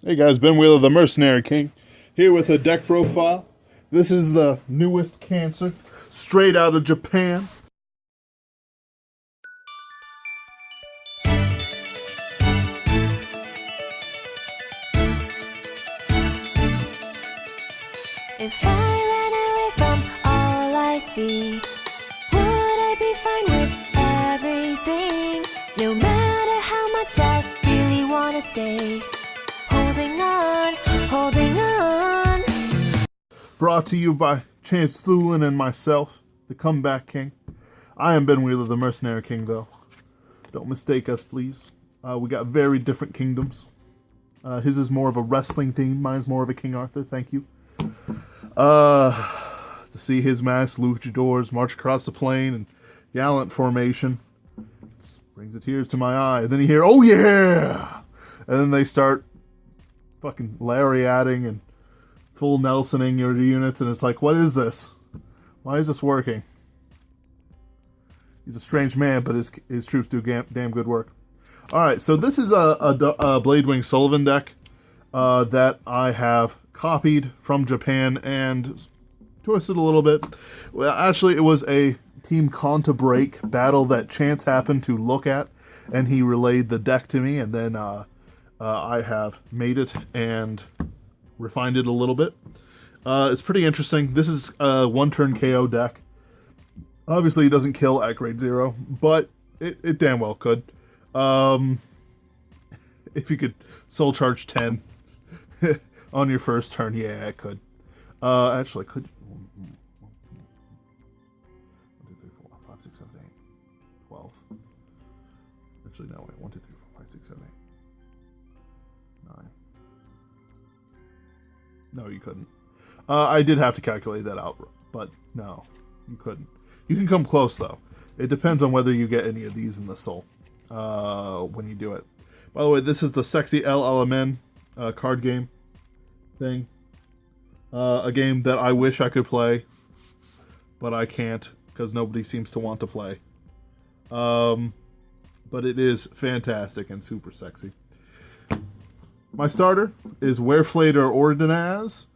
Hey guys, Ben Wheeler, the Mercenary King, here with a deck profile. This is the newest cancer, straight out of Japan. If I ran away from all I see, would I be fine with everything? No matter how much I really wanna stay, holding on, holding on. Brought to you by Chance Thulin and myself, the Comeback King. I am Ben Wheeler, the Mercenary King, though. Don't mistake us, please. We got very different kingdoms. His is more of a wrestling theme. Mine's more of a King Arthur. Thank you. To see his masked luchadors march across the plain in gallant formation, it brings a tear to my eye. And then you hear, "Oh yeah!" And then they start fucking lariating and full Nelsoning your units, and it's like, what is this? Why is this working? He's a strange man, but his troops do damn good work. Alright, so this is a Bladewing Sullivan deck that I have copied from Japan and twisted a little bit. Well, actually, it was a Team Conta Break battle that Chance happened to look at, and he relayed the deck to me, and then I have made it and refined it a little bit. It's pretty interesting. This is a one-turn KO deck. Obviously, it doesn't kill at grade 0, but it damn well could. If you could soul charge 10 on your first turn, yeah, it could. Actually, could 1, 2, 3, 4, 5, 6, 7, 8, 12. Actually, no, wait, 1, 2, 3, 4, 5, 6, 7, 8, 9. No, you couldn't. I did have to calculate that out, but no, you couldn't. You can come close, though. It depends on whether you get any of these in the soul when you do it. By the way, this is the Sexy LLMN card game thing. A game that I wish I could play, but I can't because nobody seems to want to play. But it is fantastic and super sexy. My starter is Wereflader Ordonez.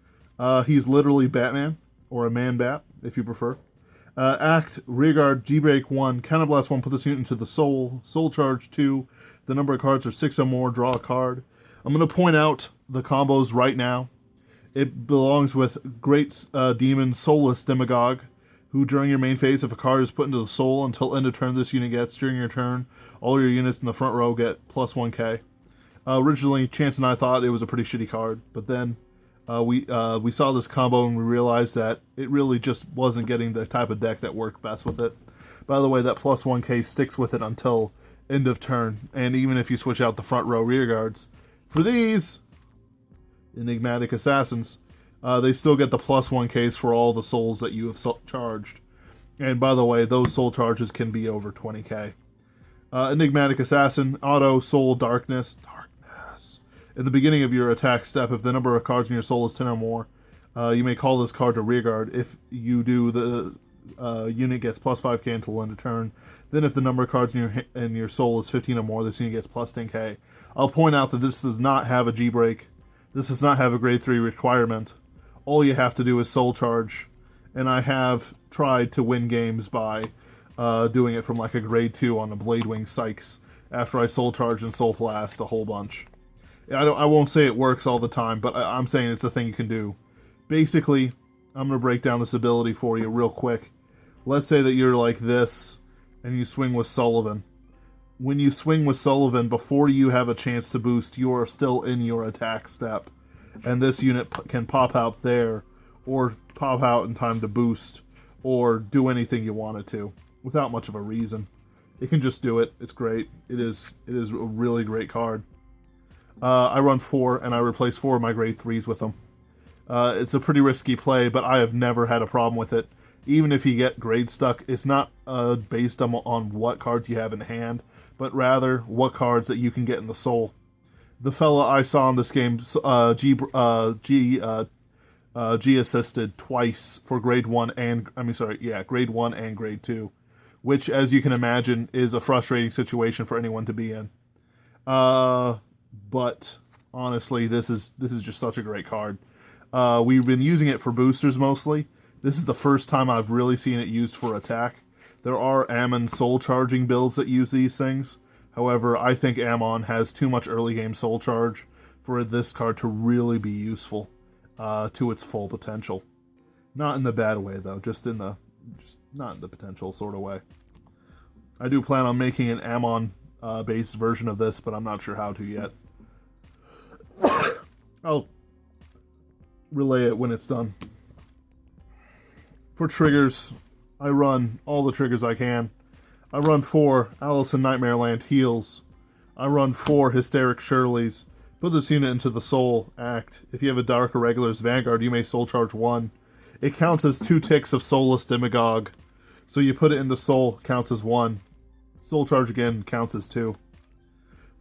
He's literally Batman, or a man-bat, if you prefer. Act, Rearguard, G-Break 1, Counterblast 1, put this unit into the Soul. Soul Charge 2, the number of cards are 6 or more, draw a card. I'm going to point out the combos right now. It belongs with Great Demon Soulless Demagogue, who during your main phase, if a card is put into the Soul until end of turn this unit gets, during your turn, all your units in the front row get plus 1k. Originally, Chance and I thought it was a pretty shitty card, but then we saw this combo and we realized that it really just wasn't getting the type of deck that worked best with it. By the way, that plus 1k sticks with it until end of turn, and even if you switch out the front row rear guards, for these Enigmatic Assassins, they still get the plus 1ks for all the souls that you have charged. And by the way, those soul charges can be over 20k. Enigmatic Assassin, auto, soul, darkness. At the beginning of your attack step, if the number of cards in your soul is 10 or more, you may call this card to rearguard. If you do, the unit gets plus 5k until end of turn. Then if the number of cards in your soul is 15 or more, this unit gets plus 10k. I'll point out that this does not have a G-Break. This does not have a grade 3 requirement. All you have to do is soul charge. And I have tried to win games by doing it from like a grade 2 on a Bladewing Sykes after I soul charge and soul blast a whole bunch. I won't say it works all the time, but I'm saying it's a thing you can do. Basically, I'm going to break down this ability for you real quick. Let's say that you're like this, and you swing with Sullivan. When you swing with Sullivan, before you have a chance to boost, you are still in your attack step. And this unit can pop out there, or pop out in time to boost, or do anything you want it to, without much of a reason. It can just do it. It's great. It is a really great card. I run 4, and I replace 4 of my grade 3s with them. It's a pretty risky play, but I have never had a problem with it. Even if you get grade stuck, it's not based on what cards you have in hand, but rather what cards that you can get in the soul. The fella I saw in this game, G assisted twice for grade 1 and, grade 1 and grade 2, which, as you can imagine, is a frustrating situation for anyone to be in. But Honestly, this is just such a great card. We've been using it for boosters mostly. This is the first time I've really seen it used for attack. There are Ammon soul charging builds that use these things. However, I think Ammon has too much early game soul charge for this card to really be useful to its full potential. Not in the bad way though, just not in the potential sort of way. I do plan on making an Ammon based version of this, but I'm not sure how to yet. I'll relay it when it's done. For triggers, I run all the triggers I can. I run 4 Alice in Nightmare Land heals. I run 4 Hysteric Shirleys. Put this unit into the Soul Act. If you have a Dark Irregulars Vanguard, you may Soul Charge 1. It counts as 2 ticks of Soulless Demagogue. So you put it into Soul, counts as 1. Soul Charge again, counts as 2.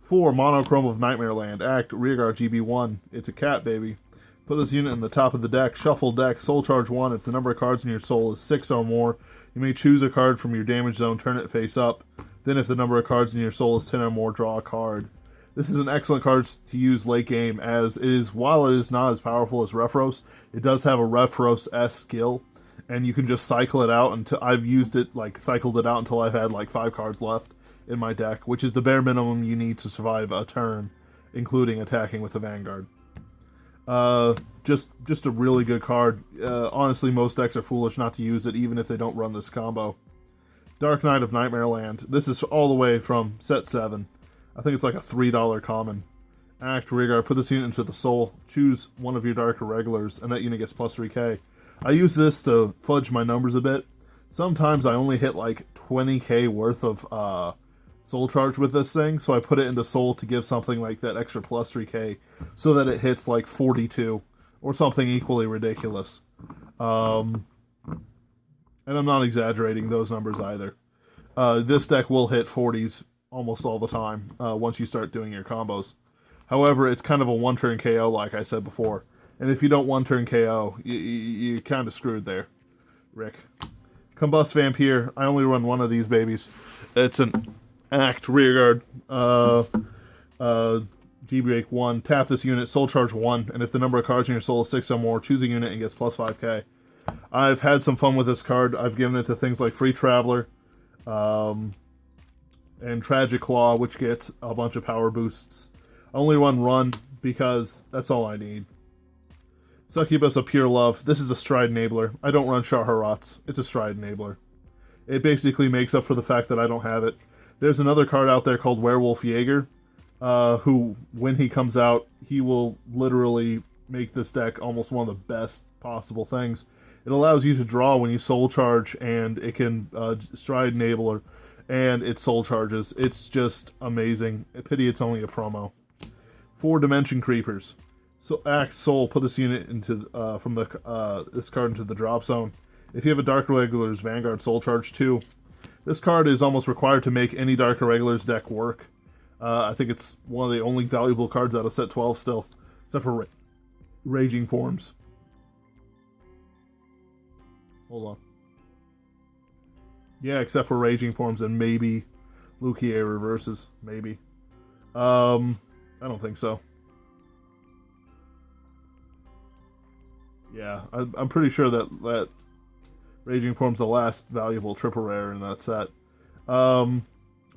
4 Monochrome of Nightmare Land. Act, Rearguard GB1. It's a cat, baby. Put this unit in the top of the deck. Shuffle deck. Soul Charge 1. If the number of cards in your soul is 6 or more, you may choose a card from your damage zone, turn it face up. Then if the number of cards in your soul is 10 or more, draw a card. This is an excellent card to use late game, as it is, while it is not as powerful as Refros, it does have a Refros-esque skill, and you can just cycle it out until I've used it, cycled it out until I've had 5 cards left in my deck, which is the bare minimum you need to survive a turn, including attacking with the Vanguard. Just a really good card. Honestly, most decks are foolish not to use it, even if they don't run this combo. Dark Knight of Nightmare Land. This is all the way from set 7. I think it's like a $3 common. Act, Rearguard, put this unit into the Soul. Choose one of your Dark Irregulars, and that unit gets plus 3k. I use this to fudge my numbers a bit. Sometimes I only hit 20k worth of Soul Charge with this thing, so I put it into Soul to give something like that extra plus 3k, so that it hits 42, or something equally ridiculous. And I'm not exaggerating those numbers either. This deck will hit 40s almost all the time, once you start doing your combos. However, it's kind of a one-turn KO, like I said before. And if you don't one-turn KO, you're kind of screwed there, Rick. Combust Vampire. I only run one of these babies. It's an Act, Rearguard, G-Break 1. Tap this unit, Soul Charge 1, and if the number of cards in your soul is 6 or more, choose a unit and gets plus 5k. I've had some fun with this card. I've given it to things like Free Traveler, and Tragic Claw, which gets a bunch of power boosts. I only run because that's all I need. Succubus of Pure Love. This is a Stride Enabler. I don't run Shaharats. It's a Stride Enabler. It basically makes up for the fact that I don't have it. There's another card out there called Werewolf Jaeger, who, when he comes out, he will literally make this deck almost one of the best possible things. It allows you to draw when you Soul Charge, and it can Stride Enabler, and it Soul Charges. It's just amazing. Pity it's only a promo. 4 Dimension Creepers. So Act Soul, put this unit into from the this card into the drop zone. If you have a Dark Irregulars Vanguard, Soul Charge 2. This card is almost required to make any Dark Irregulars deck work. I think it's one of the only valuable cards out of set 12 still, except for Raging Forms. Hold on. Yeah, except for Raging Forms and maybe Lukier Reverses. Maybe. I don't think so. Yeah, I'm pretty sure that Raging Form's the last valuable triple rare in that set.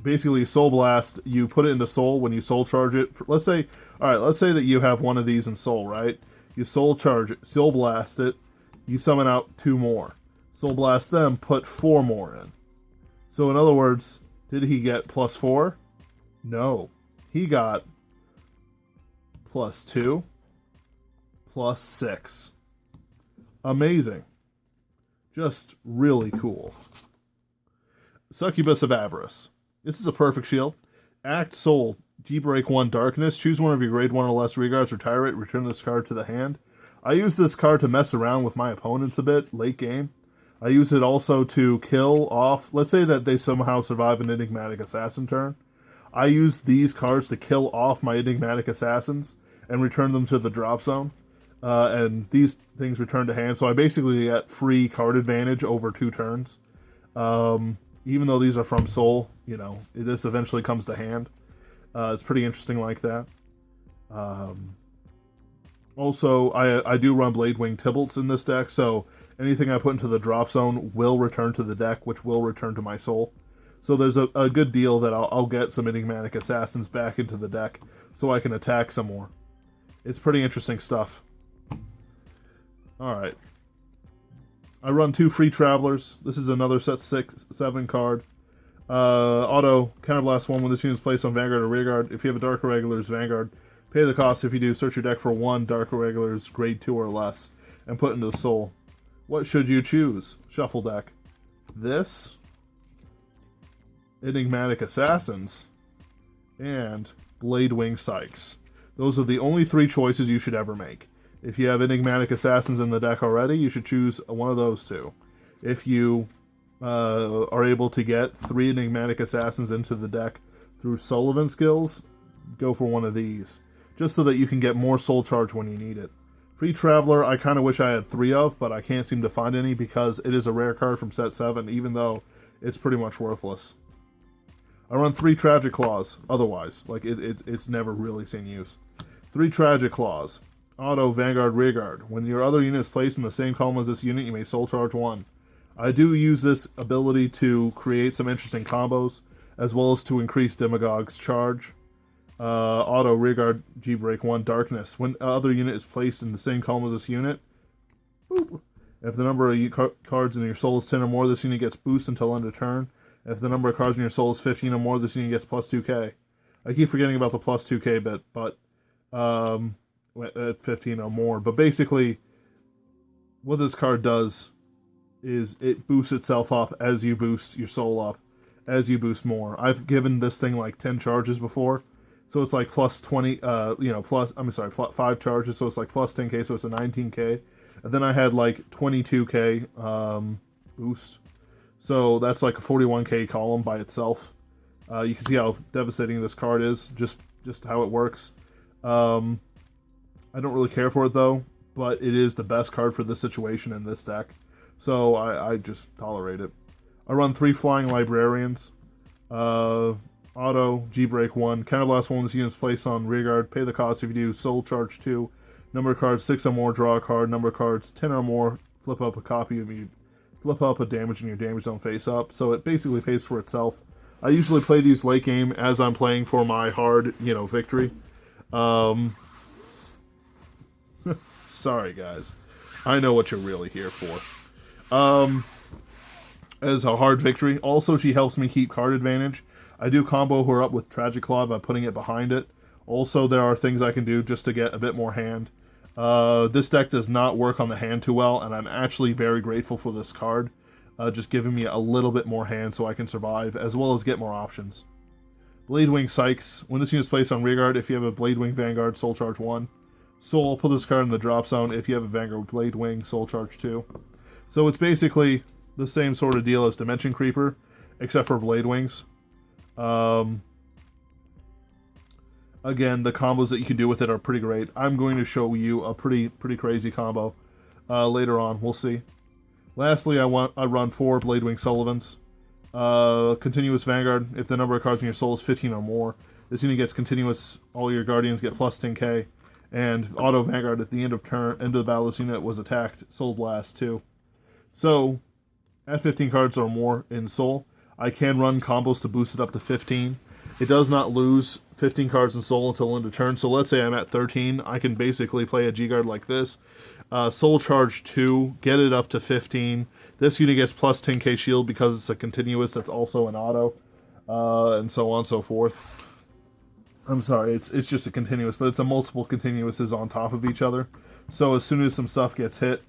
Basically, Soul Blast, you put it into Soul when you Soul Charge it. Let's say that you have one of these in Soul, right? You Soul Charge it, Soul Blast it, you summon out 2 more. Soul Blast them, put 4 more in. So in other words, did he get plus 4? No. He got plus 2, plus 6. Amazing. Just really cool. Succubus of Avarice. This is a perfect shield. Act Soul, G-Break 1 Darkness. Choose one of your grade 1 or less regards, retire it, return this card to the hand. I use this card to mess around with my opponents a bit, late game. I use it also to kill off, let's say that they somehow survive an Enigmatic Assassin turn. I use these cards to kill off my Enigmatic Assassins and return them to the drop zone. And these things return to hand, so I basically get free card advantage over 2 turns. Even though these are from Soul, this eventually comes to hand. It's pretty interesting like that. Also, I do run Bladewing Tybalts in this deck, so anything I put into the drop zone will return to the deck, which will return to my soul. So there's a good deal that I'll get some Enigmatic Assassins back into the deck so I can attack some more. It's pretty interesting stuff. Alright. I run 2 Free Travelers. This is another set 6-7 card. Auto, Counterblast 1 when this unit is placed on Vanguard or Rearguard. If you have a Dark Irregulars Vanguard, pay the cost. If you do, search your deck for 1 Dark Irregulars grade 2 or less and put into the soul. What should you choose? Shuffle deck. This, Enigmatic Assassins, and Bladewing Sykes. Those are the only 3 choices you should ever make. If you have Enigmatic Assassins in the deck already, you should choose one of those 2. If you are able to get 3 Enigmatic Assassins into the deck through Sullivan skills, go for one of these, just so that you can get more soul charge when you need it. Free Traveler, I kind of wish I had 3 of, but I can't seem to find any because it is a rare card from set 7, even though it's pretty much worthless. I run 3 Tragic Claws, otherwise. Like, it's never really seen use. 3 Tragic Claws. Auto, Vanguard, Rearguard. When your other unit is placed in the same column as this unit, you may soul charge 1. I do use this ability to create some interesting combos, as well as to increase Demagogue's charge. Auto, Rearguard, G-Break 1, Darkness. When other unit is placed in the same column as this unit, boop. If the number of cards in your soul is 10 or more, this unit gets boost until end of turn. If the number of cards in your soul is 15 or more, this unit gets plus 2k. I keep forgetting about the plus 2k bit, but at 15 or more. But basically, what this card does is it boosts itself up as you boost your soul up, as you boost more. I've given this thing like 10 charges before, so it's like plus 20, 5 charges, so it's like plus 10k, so it's a 19k. And then I had like 22k boost. So that's like a 41k column by itself. You can see how devastating this card is, just how it works. I don't really care for it though, but it is the best card for this situation in this deck. So I just tolerate it. I run 3 Flying Librarians. Auto, G-Break 1. Counterblast 1 when this unit is placed on Rearguard. Pay the cost if you do. Soul Charge 2. Number of cards 6 or more, draw a card. Number of cards 10 or more, flip up a copy of you. Flip up a damage in your damage zone face up. So it basically pays for itself. I usually play these late game as I'm playing for my hard, victory. Sorry, guys. I know what you're really here for. As a hard victory. Also, she helps me keep card advantage. I do combo her up with Tragic Claw by putting it behind it. Also, there are things I can do just to get a bit more hand. This deck does not work on the hand too well, and I'm actually very grateful for this card. Just giving me a little bit more hand so I can survive, as well as get more options. Bladewing Sykes. When this unit is placed on Rearguard, if you have a Bladewing Vanguard, Soul Charge 1. Soul, put this card in the drop zone. If you have a Vanguard Bladewing, Soul Charge 2. So it's basically the same sort of deal as Dimension Creeper, except for Bladewings. Again, the combos that you can do with it are pretty great. I'm going to show you a pretty crazy combo later on. We'll see. Lastly, I run 4 Bladewing Sullivans. Continuous Vanguard. If the number of cards in your soul is 15 or more, this unit gets continuous. All your guardians get plus 10k. And auto Vanguard at the end of the battle, this unit was attacked. Soul Blast 2. So, at 15 cards or more in soul, I can run combos to boost it up to 15. It does not lose 15 cards in soul until end of turn. So let's say I'm at 13. I can basically play a G-Guard like this. Soul Charge 2, get it up to 15. This unit gets plus 10k shield because it's a continuous that's also an auto. And so on and so forth. I'm sorry, it's just a continuous, but it's a multiple continuouses on top of each other. So as soon as some stuff gets hit,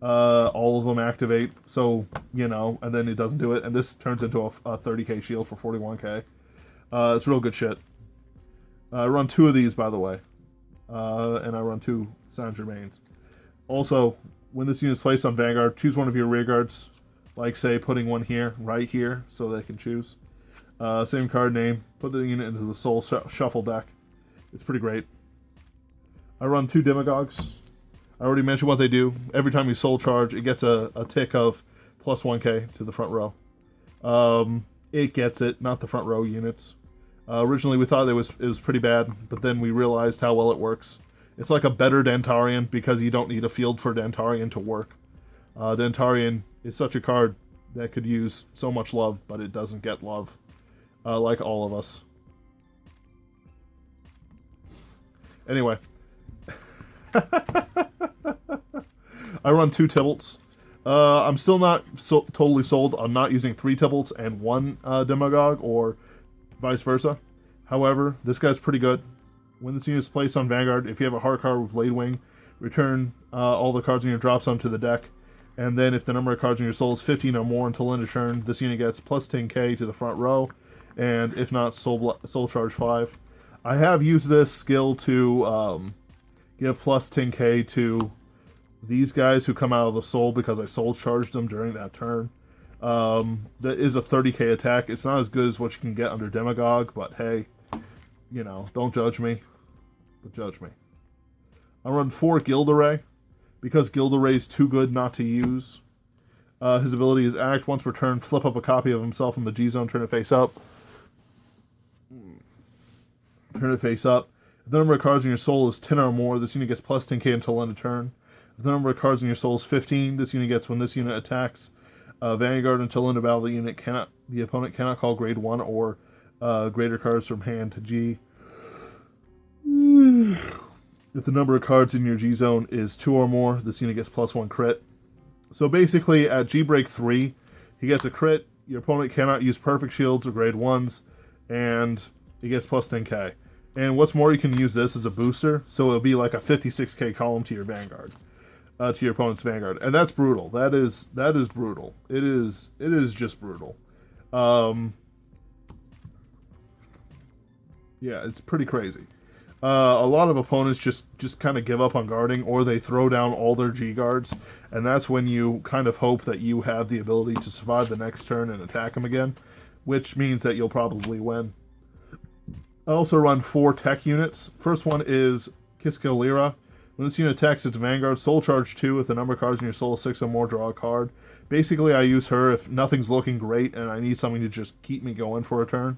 all of them activate. So, and then it doesn't do it. And this turns into a 30k shield for 41k. It's real good shit. I run 2 of these, by the way. And I run 2 Saint Germains. Also, when this unit is placed on Vanguard, choose one of your rearguards. Like, say, putting one here, right here, so they can choose. Same card name. Put the unit into the Soul Shuffle deck. It's pretty great. I run 2 Demagogues. I already mentioned what they do. Every time you Soul Charge, it gets a tick of plus 1k to the front row. It gets it, not the front row units. Originally, we thought it was pretty bad, but then we realized how well it works. It's like a better Dentarian because you don't need a field for Dentarian to work. Dentarian is such a card that could use so much love, but it doesn't get love, like all of us. Anyway. I run 2 Tybalts. I'm still not totally sold on not using 3 Tybalts and 1 Demagogue, or vice versa. However, this guy's pretty good. When this unit is placed on Vanguard, if you have a hard card with Blade Wing, return all the cards in your drop zone to the deck. And then if the number of cards in your soul is 15 or more until end of turn, this unit gets plus 10k to the front row. And if not, soul charge 5. I have used this skill to give plus 10k to these guys who come out of the soul because I soul charged them during that turn. That is a 30k attack. It's not as good as what you can get under Demagogue, but hey, you know, don't judge me, but judge me. I run 4 Gilderay because Gilderay is too good not to use. His ability is act. Once per turn, flip up a copy of himself from the G zone, turn it face up. Turn it face up. If the number of cards in your soul is 10 or more, this unit gets plus 10k until end of turn. If the number of cards in your soul is 15, this unit gets when this unit attacks Vanguard until end of battle. The opponent cannot call grade 1 or greater cards from hand to G. If the number of cards in your G zone is 2 or more, this unit gets plus 1 crit. So basically, at G break 3, he gets a crit. Your opponent cannot use perfect shields or grade 1s, and he gets plus 10k. And what's more, you can use this as a booster, so it'll be like a 56k column to your Vanguard, to your opponent's Vanguard, and that's brutal. That is brutal. It is just brutal. Yeah, it's pretty crazy. A lot of opponents just kind of give up on guarding, or they throw down all their G guards, and that's when you kind of hope that you have the ability to survive the next turn and attack them again, which means that you'll probably win. I also run 4 tech units. First one is Xewleer. When this unit attacks its Vanguard, soul charge 2. If the number of cards in your soul is 6 or more, draw a card. Basically, I use her if nothing's looking great and I need something to just keep me going for a turn.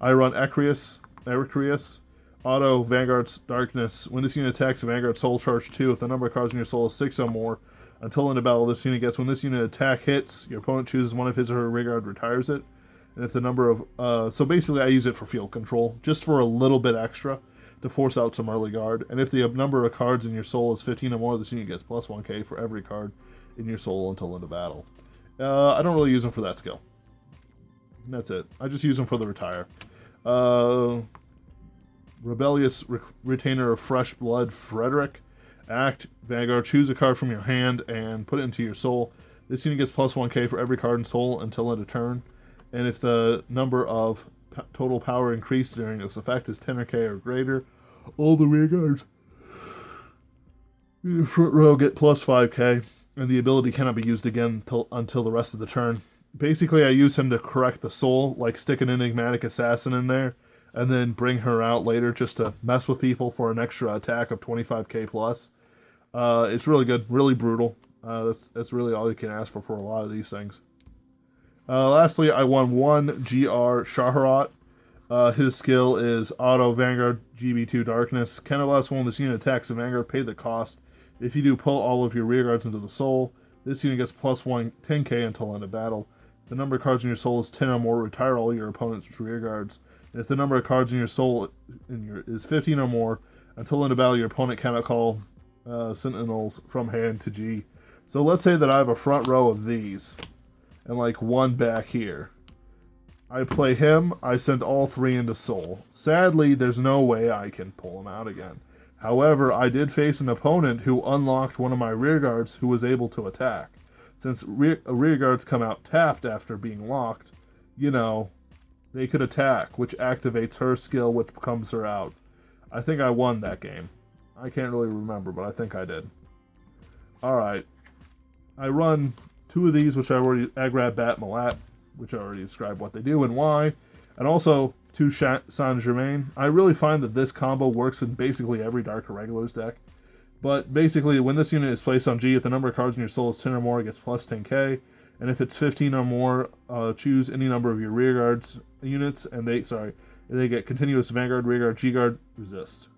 I run Irregulars. Auto Vanguard's Darkness. When this unit attacks a Vanguard, soul charge 2. If the number of cards in your soul is 6 or more, until end of battle, this unit gets when this unit attack hits, your opponent chooses one of his or her Vanguard, retires it. And if the number of... so basically I use it for field control, just for a little bit extra, to force out some early guard. And if the number of cards in your soul is 15 or more, this unit gets plus 1k for every card in your soul until end of battle. I don't really use them for that skill. That's it. I just use them for the retire. Rebellious Retainer of Fresh Blood, Frederick. Act, Vanguard, choose a card from your hand and put it into your soul. This unit gets plus 1k for every card in soul until end of turn. And if the number of total power increased during this effect is 10k or greater, all the rear guards in the front row get plus 5k, and the ability cannot be used again until the rest of the turn. Basically, I use him to correct the soul, like stick an Enigmatic Assassin in there, and then bring her out later just to mess with people for an extra attack of 25k plus. It's really good, really brutal. That's really all you can ask for a lot of these things. Lastly, I won 1 GR Shaharat. His skill is Auto Vanguard GB2 Darkness. Cannot when this unit attacks a Vanguard, pay the cost. If you do, pull all of your rear guards into the soul. This unit gets plus 10k until end of battle. If the number of cards in your soul is 10 or more, retire all your opponent's rear guards. And if the number of cards in your soul is 15 or more, until end of battle, your opponent cannot call Sentinels from hand to G. So let's say that I have a front row of these, and like 1 back here. I play him, I send all 3 into soul. Sadly, there's no way I can pull him out again. However, I did face an opponent who unlocked one of my rear guards who was able to attack. Since rear guards come out tapped after being locked, you know, they could attack, which activates her skill, which comes her out. I think I won that game. I can't really remember, but I think I did. Alright. I run 2 of these, which I already Agrab Bat Malat, which I already described what they do and why, and also 2 Saint Germain. I really find that this combo works in basically every Dark Irregulars deck. But basically, when this unit is placed on G, if the number of cards in your soul is 10 or more, it gets plus 10k. And if it's 15 or more, choose any number of your rear guards units, and And they get continuous Vanguard, Rearguard, G-Guard, Resist.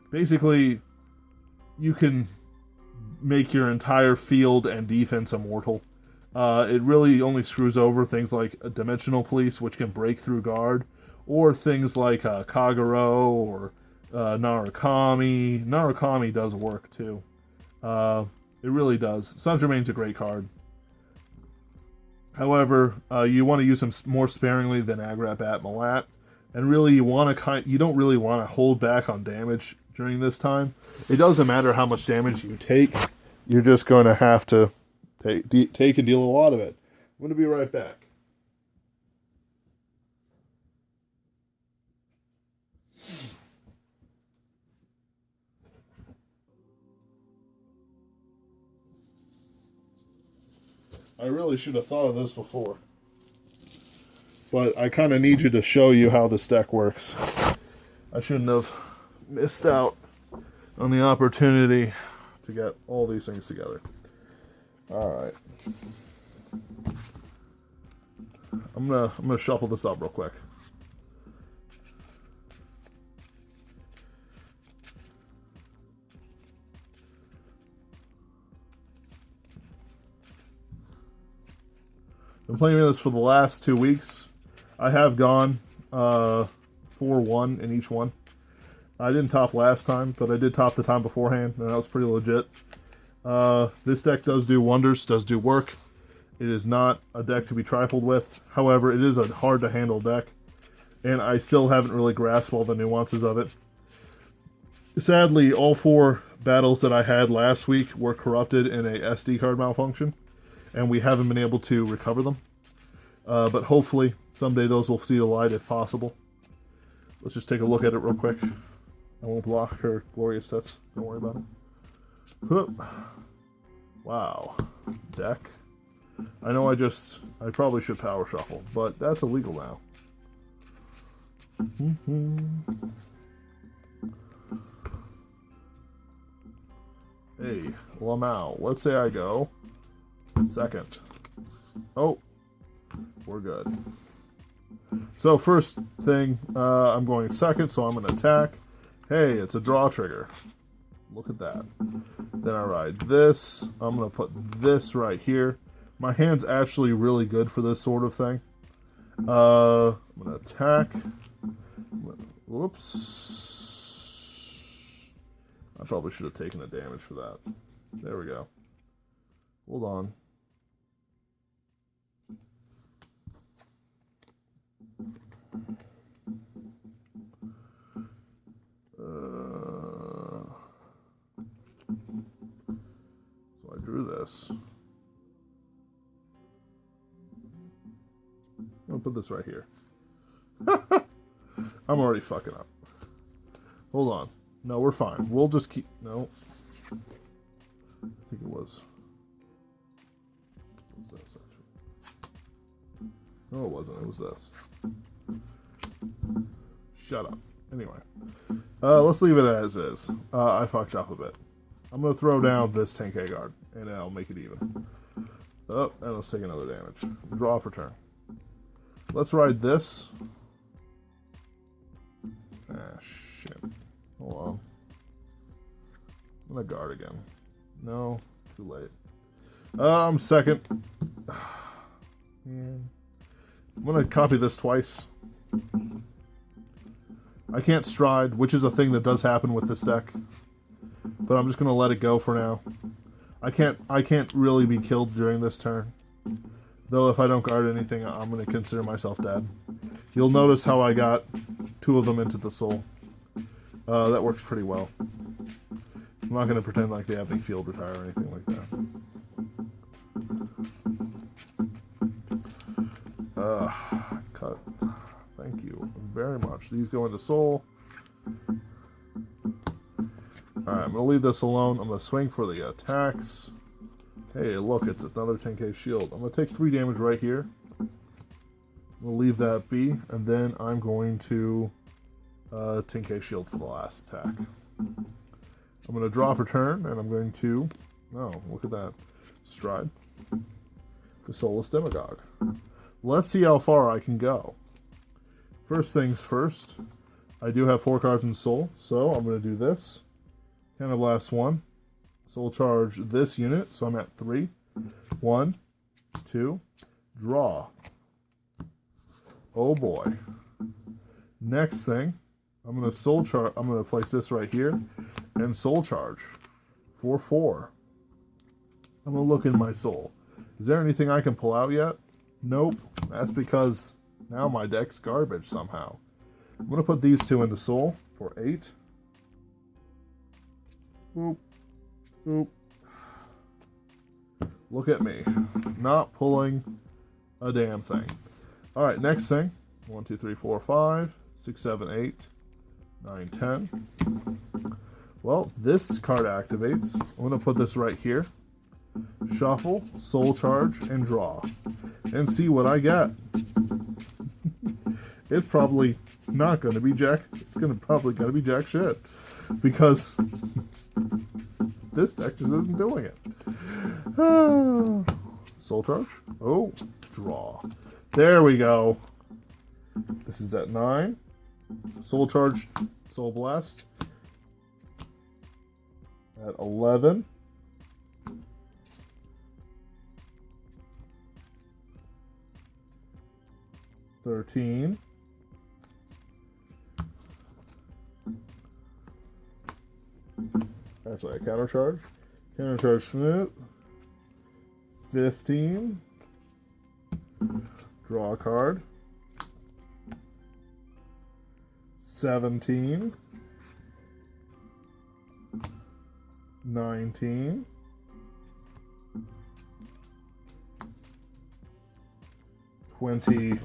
Basically, you can make your entire field and defense immortal. It really only screws over things like a Dimensional Police, which can break through guard, or things like Kagero or Narukami. Narukami does work too. It really does. Sun's Remain's a great card. However, you want to use them more sparingly than Agrat, Bat, Malat, and really you don't really want to hold back on damage during this time. It doesn't matter how much damage you take. You're just going to have to take and deal a lot of it. I'm going to be right back. I really should have thought of this before. But I kind of need you to show you how this deck works. I shouldn't have missed out on the opportunity to get all these things together. Alright. I'm gonna shuffle this up real quick. Been playing this for the last 2 weeks. I have gone 4-1 in each one. I didn't top last time, but I did top the time beforehand, and that was pretty legit. This deck does do wonders, does do work. It is not a deck to be trifled with. However, it is a hard-to-handle deck, and I still haven't really grasped all the nuances of it. Sadly, all 4 battles that I had last week were corrupted in a SD card malfunction, and we haven't been able to recover them. But hopefully, someday those will see the light if possible. Let's just take a look at it real quick. I won't block her glorious sets. Don't worry about it. Whoop. Wow. Deck. I know I probably should power shuffle, but that's illegal now. Hey, Lamau. Let's say I go second. Oh, we're good. So first thing, I'm going second, so I'm going to attack. Hey, it's a draw trigger. Look at that. Then I ride this. I'm going to put this right here. My hand's actually really good for this sort of thing. I'm going to attack. Whoops. I probably should have taken the damage for that. There we go. Hold on. So I drew this. I'm gonna put this right here. I'm already fucking up. Hold on. No, we're fine. We'll just keep... No. I think it was... What was this, actually? No, it wasn't. It was this. Shut up. Anyway. Let's leave it as is. I fucked up a bit. I'm going to throw down this 10k guard, and I'll make it even. Oh, and let's take another damage. Draw for turn. Let's ride this. Ah, shit. Hold on. I'm going to guard again. No, too late. I'm second. Man. I'm going to copy this twice. I can't stride, which is a thing that does happen with this deck. But I'm just going to let it go for now. I can't really be killed during this turn. Though if I don't guard anything, I'm going to consider myself dead. You'll notice how I got 2 of them into the soul. That works pretty well. I'm not going to pretend like they have any field retire or anything like that. Cut. Thank you very much. These go into soul. Alright, I'm going to leave this alone. I'm going to swing for the attacks. Hey, look, it's another 10k shield. I'm going to take 3 damage right here. I'm going to leave that be, and then I'm going to 10k shield for the last attack. I'm going to draw for turn, and I'm going to... Oh, look at that. Stride. The Soulless Demagogue. Let's see how far I can go. First things first, I do have 4 cards in Soul, so I'm going to do this. Kind of last one. Soul charge this unit, so I'm at 3. 1, 2, draw. Oh boy. Next thing, I'm going to soul charge. I'm going to place this right here and soul charge for 4. I'm going to look in my soul. Is there anything I can pull out yet? Nope. That's because now my deck's garbage somehow. I'm going to put these 2 into soul for 8. Boop. Boop. Look at me. Not pulling a damn thing. Alright, next thing. 1, 2, 3, 4, 5, 6, 7, 8, 9, 10. Well, this card activates. I'm going to put this right here. Shuffle, soul charge, and draw. And see what I get. It's probably not going to be jack. It's probably going to be jack shit. Because this deck just isn't doing it. Soul charge. Oh, draw. There we go. This is at 9. Soul charge, soul blast. At 11. $13. Actually, a counter charge. Counter charge Smith. 15. Draw a card. 17. 19. 20.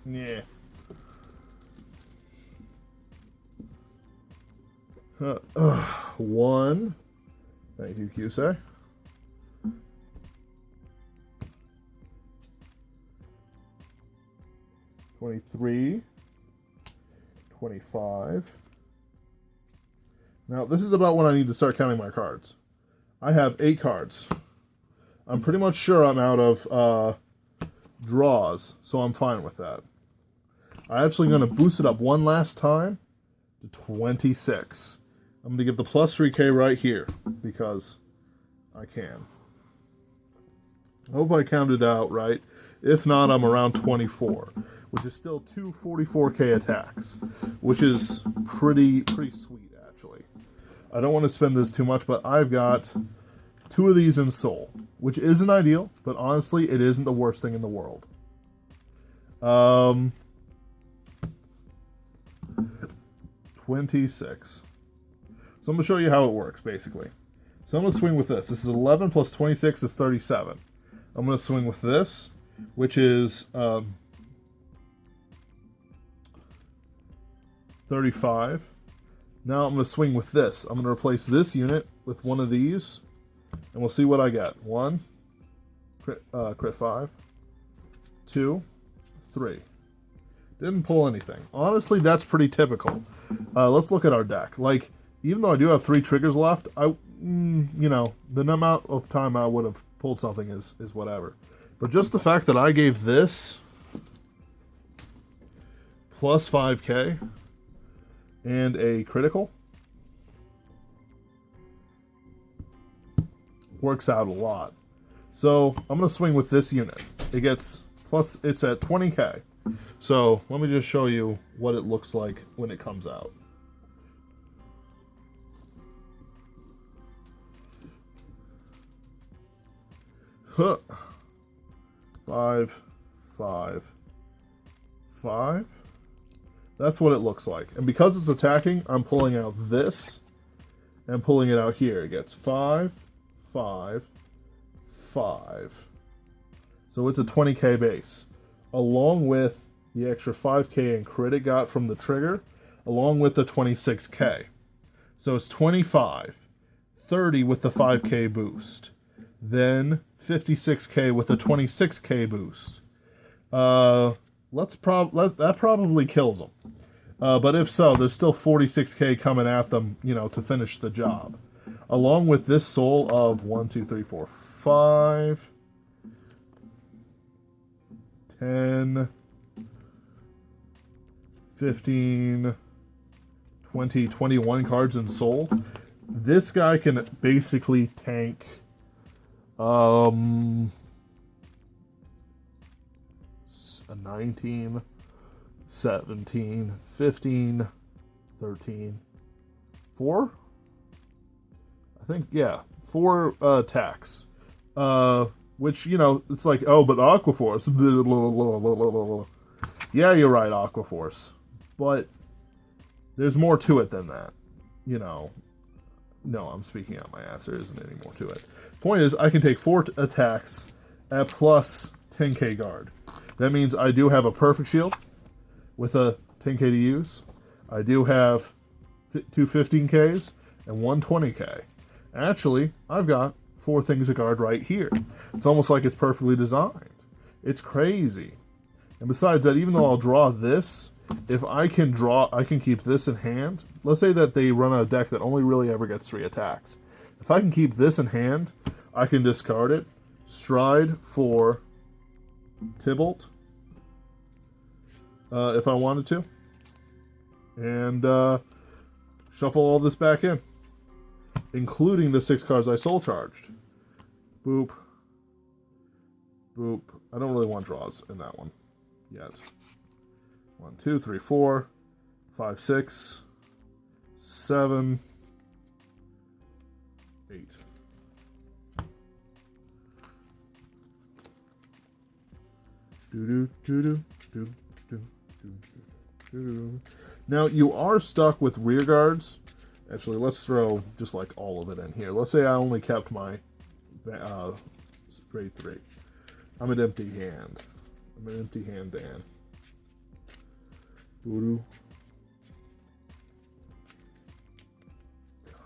Yeah. 1. Thank you, Kusei. 23. 25. Now, this is about when I need to start counting my cards. I have 8 cards. I'm pretty much sure I'm out of draws, so I'm fine with that. I'm actually going to boost it up one last time to 26. I'm going to give the plus 3k right here, because I can. I hope I counted out right. If not, I'm around 24, which is still 2 44k attacks, which is pretty sweet, actually. I don't want to spend this too much, but I've got 2 of these in Soul, which isn't ideal, but honestly, it isn't the worst thing in the world. 26. So I'm going to show you how it works, basically. So I'm going to swing with this. This is 11 plus 26 is 37. I'm going to swing with this, which is 35. Now I'm going to swing with this. I'm going to replace this unit with one of these, and we'll see what I get. 1, crit 5, 2, 3. Didn't pull anything. Honestly, that's pretty typical. Let's look at our deck. Like, even though I do have 3 triggers left, you know, the amount of time I would have pulled something is whatever. But just the fact that I gave this plus 5k and a critical works out a lot. So I'm going to swing with this unit. It gets plus, it's at 20k. So let me just show you what it looks like when it comes out. Huh. 5, 5, 5. That's what it looks like. And because it's attacking, I'm pulling out this and pulling it out here. It gets 5, 5, 5. So it's a 20k base, along with the extra 5k in crit it got from the trigger, along with the 26k. So it's 25, 30 with the 5k boost, then 56k with a 26k boost. That probably kills them. But if so, there's still 46k coming at them, you know, to finish the job. Along with this soul of 1, 2, 3, 4, 5. 10, 15, 20, 21 cards in soul. This guy can basically tank a 19, 17, 15, 13, 4? I think, yeah, 4 attacks. Which, you know, it's like, oh, but Aquaforce. Yeah, you're right, Aquaforce. But there's more to it than that. You know. No, I'm speaking out my ass. There isn't any more to it. Point is, I can take 4 attacks at plus 10k guard. That means I do have a perfect shield with a 10k to use. I do have 2 15ks and 1 20k. Actually, I've got 4 things of guard right here. It's almost like it's perfectly designed. It's crazy. And besides that, even though I'll draw this, if I can keep this in hand. Let's say that they run a deck that only really ever gets 3 attacks. If I can keep this in hand, I can discard it, stride for Tybalt, if I wanted to, and shuffle all this back in, including the 6 cards I soul charged. Boop. Boop. I don't really want draws in that one yet. 1, 2, 3, 4, 5, 6, 7, 8. Now you are stuck with rear guards. Actually, let's throw just like all of it in here. Let's say I only kept my grade 3. I'm an empty hand. I'm an empty hand, Dan. Voodoo.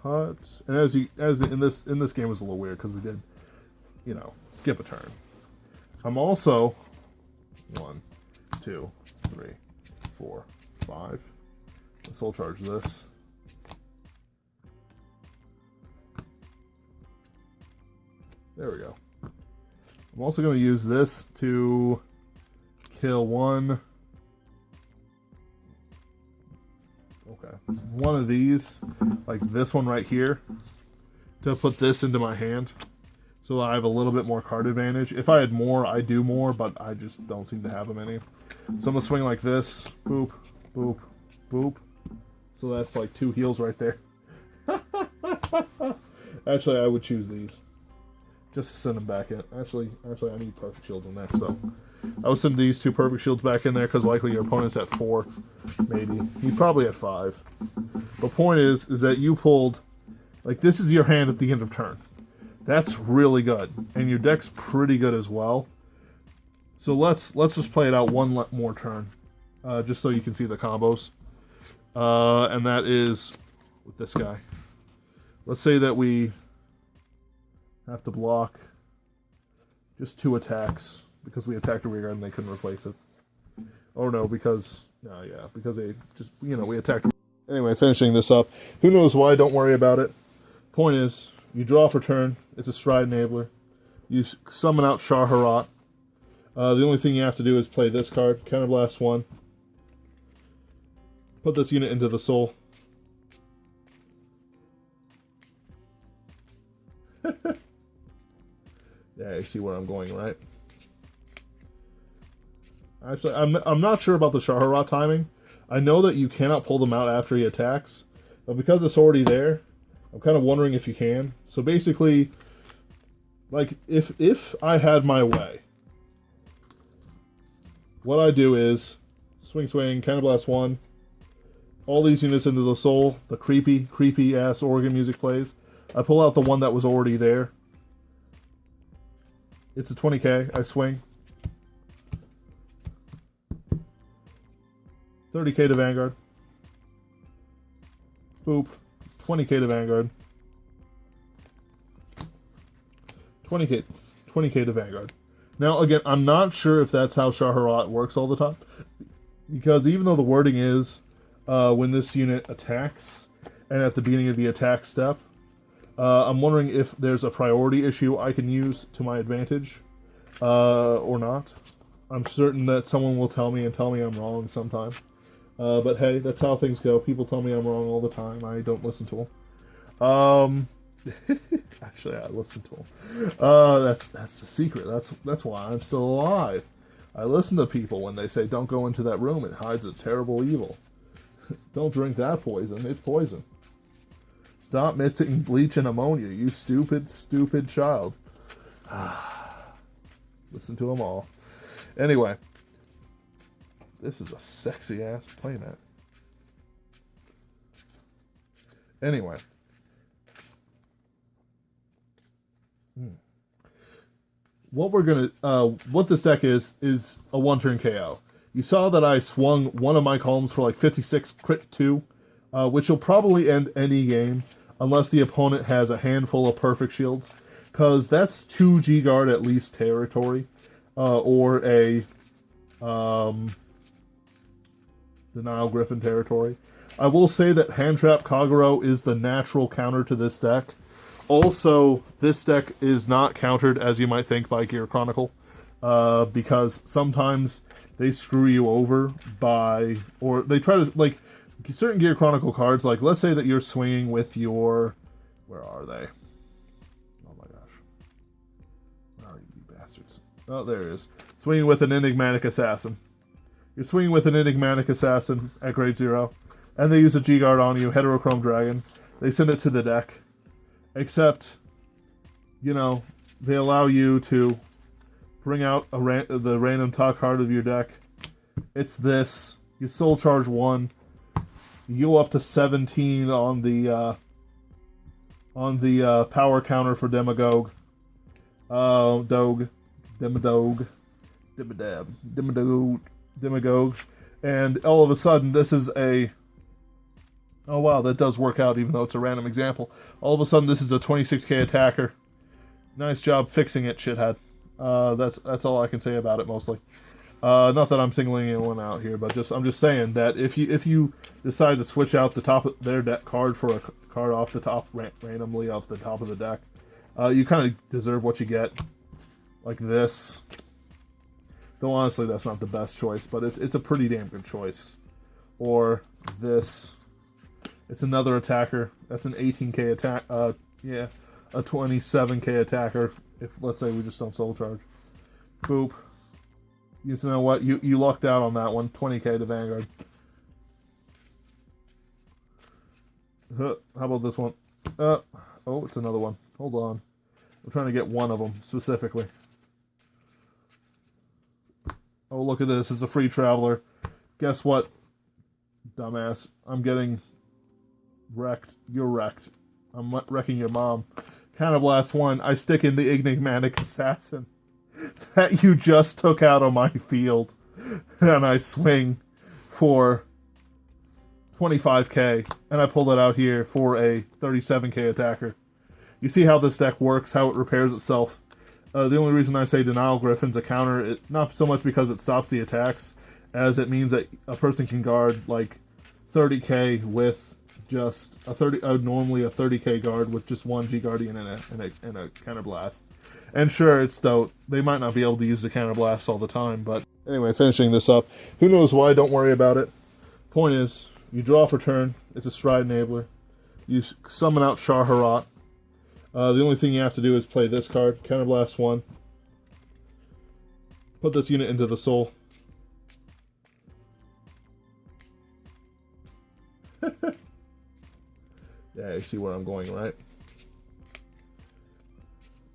Cut. And as in this game was a little weird because we did, you know, skip a turn. I'm also 1, 2, 3, 4, 5. Let's soul charge this. There we go. I'm also going to use this to kill 1. Okay. One of these, like this one right here, to put this into my hand. So I have a little bit more card advantage. If I had more, I'd do more, but I just don't seem to have them any. So I'm going to swing like this. Boop, boop, boop. So that's like 2 heals right there. Actually, I would choose these. Just to send them back in. Actually, I need perfect shields in there, so I would send these 2 perfect shields back in there because likely your opponent's at 4, maybe. He's probably at 5. The point is that you pulled, like, this is your hand at the end of turn. That's really good, and your deck's pretty good as well. So let's just play it out one more turn, just so you can see the combos. And that is with this guy. Let's say that we have to block just 2 attacks because we attacked a rear guard and they couldn't replace it. Oh no, because they just, you know, we attacked. Anyway, finishing this up. Who knows why? Don't worry about it. Point is, you draw for turn. It's a stride enabler. You summon out Shaharat. The only thing you have to do is play this card, Counterblast 1. Put this unit into the soul. Yeah, you see where I'm going, right? Actually, I'm not sure about the Shaharat timing. I know that you cannot pull them out after he attacks, but because it's already there, I'm kind of wondering if you can. So basically, like, if I had my way, what I do is swing, Counterblast 1, all these units into the soul, the creepy ass organ music plays. I pull out the one that was already there. It's a 20k. I swing. 30k to Vanguard. Boop. 20k to Vanguard. 20k to Vanguard. Now, again, I'm not sure if that's how Shaharat works all the time. Because even though the wording is when this unit attacks and at the beginning of the attack step, I'm wondering if there's a priority issue I can use to my advantage or not. I'm certain that someone will tell me I'm wrong sometime. But hey, that's how things go. People tell me I'm wrong all the time. I don't listen to them. Actually, I listen to them. That's the secret. That's why I'm still alive. I listen to people when they say, "Don't go into that room. It hides a terrible evil." Don't drink that poison. It's poison. Stop mixing bleach and ammonia, you stupid, stupid child. Listen to them all. Anyway, this is a sexy ass playmat. Anyway. What this deck is a one-turn KO. You saw that I swung one of my columns for like 56 crit 2, which will probably end any game unless the opponent has a handful of perfect shields, because that's 2 G-Guard at least territory, or a Denial Griffin territory. I will say that Hand Trap Kagero is the natural counter to this deck. Also, this deck is not countered, as you might think, by Gear Chronicle, because sometimes they screw you over by, or they try to, like, certain Gear Chronicle cards, like, let's say that you're swinging with your, where are they? Oh my gosh. Where are you bastards? Oh, there it is. Swinging with an Enigmatic Assassin. You're swinging with an Enigmatic Assassin at grade 0, and they use a G-Guard on you, Heterochrome Dragon. They send it to the deck. Except, you know, they allow you to bring out the random top card of your deck. It's this. You soul charge 1. You go up to 17 on the power counter for Demagogue. Demagogue. And all of a sudden, this is a... Oh wow, that does work out even though it's a random example. All of a sudden this is a 26k attacker. Nice job fixing it, shithead. That's all I can say about it mostly. Not that I'm singling anyone out here, but I'm just saying that if you decide to switch out the top of their deck card for a card off the top randomly off the top of the deck, you kind of deserve what you get. Like this. Though honestly that's not the best choice, but it's a pretty damn good choice. Or this. It's another attacker. That's an 18k attack. Yeah, a 27k attacker. If let's say we just don't soul charge. Boop. You know what? You lucked out on that one. 20k to Vanguard. How about this one? Oh, it's another one. Hold on. I'm trying to get one of them specifically. Oh, look at this. It's a free traveler. Guess what, dumbass? I'm getting wrecked. You're wrecked. I'm wrecking your mom. Counterblast 1. I stick in the Enigmatic Assassin that you just took out on my field. And I swing for 25k. And I pull it out here for a 37k attacker. You see how this deck works, how it repairs itself. The only reason I say Denial Griffin's a counter, not so much because it stops the attacks, as it means that a person can guard like 30k with just normally a 30k guard with just one G Guardian and a counterblast. And sure, it's dope. They might not be able to use the counterblast all the time, but anyway, finishing this up. Who knows why? Don't worry about it. Point is, you draw for turn. It's a Stride Enabler. You summon out Shar-Harat. The only thing you have to do is play this card, Counterblast 1. Put this unit into the soul. Yeah, you see where I'm going, right?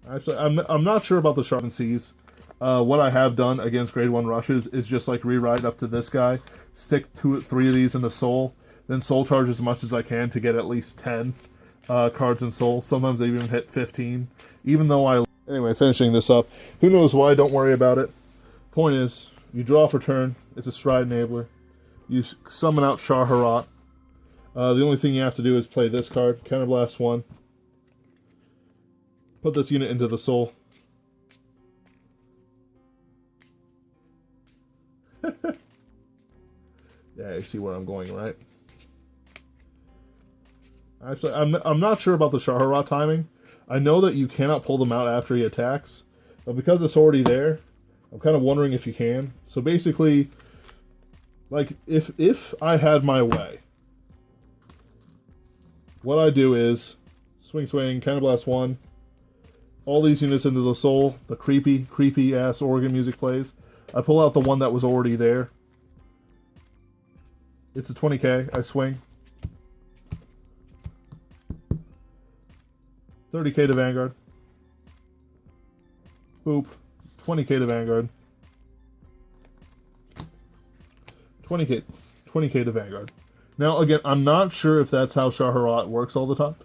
Actually, I'm not sure about the Sharpened Seas. What I have done against grade 1 rushes is just like rewrite up to this guy, stick 3 of these in the soul, then soul charge as much as I can to get at least 10 cards in soul. Sometimes they even hit 15. Even though I... Anyway, finishing this up. Who knows why? Don't worry about it. Point is, you draw for turn. It's a Stride Enabler. You summon out Shar-Harat. The only thing you have to do is play this card, Counterblast 1. Put this unit into the soul. Yeah, you see where I'm going, right? Actually, I'm not sure about the Shar-Harat timing. I know that you cannot pull them out after he attacks, but because it's already there, I'm kind of wondering if you can. So basically, like, if I had my way, what I do is swing, Counterblast 1, all these units into the soul, the creepy ass organ music plays. I pull out the one that was already there. It's a 20k, I swing. 30k to Vanguard. Boop. 20k to Vanguard. 20k to Vanguard. Now, again, I'm not sure if that's how Shaharat works all the time.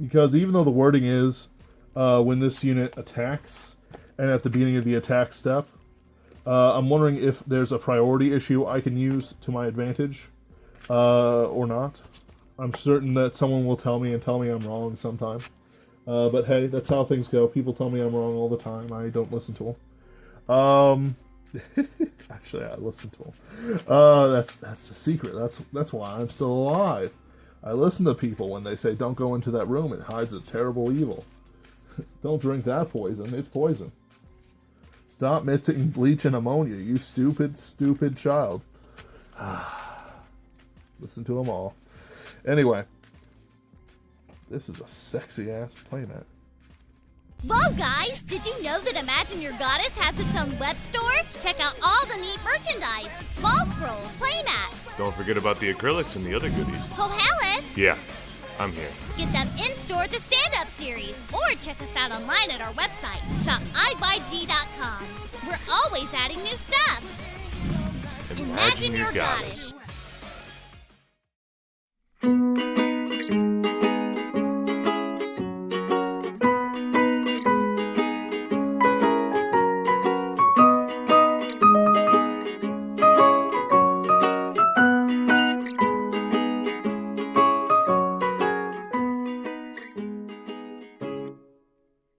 Because even though the wording is when this unit attacks and at the beginning of the attack step, I'm wondering if there's a priority issue I can use to my advantage or not. I'm certain that someone will tell me I'm wrong sometime. But hey, that's how things go. People tell me I'm wrong all the time. I don't listen to them. Actually, I listen to them. That's the secret. That's why I'm still alive. I listen to people when they say, don't go into that room. It hides a terrible evil. Don't drink that poison. It's poison. Stop mixing bleach and ammonia, you stupid child. Listen to them all. Anyway. This is a sexy-ass playmat. Whoa, guys! Did you know that Imagine Your Goddess has its own web store? Check out all the neat merchandise. Ball scrolls, playmats. Don't forget about the acrylics and the other goodies. Oh, Helen! Yeah, I'm here. Get them in-store at the Stand Up series. Or check us out online at our website, shopibuyg.com. We're always adding new stuff. Imagine Your Goddess.